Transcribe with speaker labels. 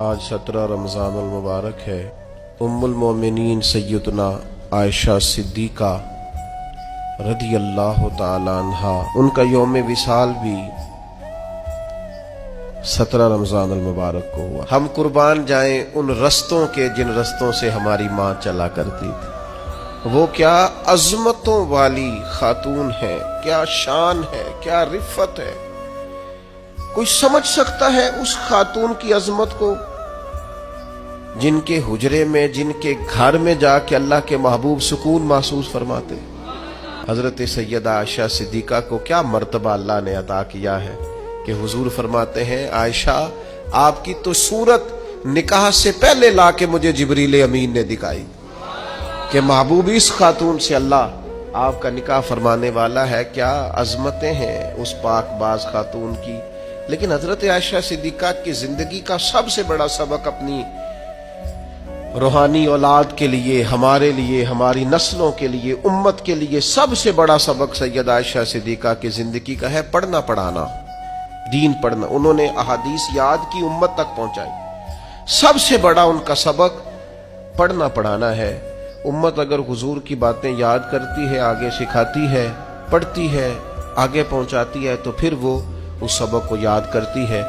Speaker 1: آج 17 رمضان المبارک ہے۔ ام المومنین سیدنا عائشہ صدیقہ رضی اللہ تعالی عنہا، ان کا یوم وصال بھی 17 رمضان المبارک کو ہوا۔ ہم قربان جائیں ان رستوں کے جن رستوں سے ہماری ماں چلا کرتی تھی۔ وہ کیا عظمتوں والی خاتون ہے، کیا شان ہے، کیا رفت ہے۔ کوئی سمجھ سکتا ہے اس خاتون کی عظمت کو، جن کے حجرے میں، جن کے گھر میں جا کے اللہ کے محبوب سکون محسوس فرماتے۔ حضرت سیدہ عائشہ صدیقہ کو کیا مرتبہ اللہ نے عطا کیا ہے کہ حضور فرماتے ہیں، عائشہ آپ کی تو صورت نکاح سے پہلے لا کے مجھے جبریل امین نے دکھائی کہ محبوب اس خاتون سے اللہ آپ کا نکاح فرمانے والا ہے۔ کیا عظمتیں ہیں اس پاک باز خاتون کی۔ لیکن حضرت عائشہ صدیقہ کی زندگی کا سب سے بڑا سبق اپنی روحانی اولاد کے لیے، ہمارے لیے، ہماری نسلوں کے لیے، امت کے لیے سب سے بڑا سبق سیدہ عائشہ صدیقہ کی زندگی کا ہے پڑھنا پڑھانا، دین پڑھنا۔ انہوں نے احادیث یاد کی، امت تک پہنچائی۔ سب سے بڑا ان کا سبق پڑھنا پڑھانا ہے۔ امت اگر حضور کی باتیں یاد کرتی ہے، آگے سکھاتی ہے، پڑھتی ہے، آگے پہنچاتی ہے، تو پھر وہ اس سبق کو یاد کرتی ہے۔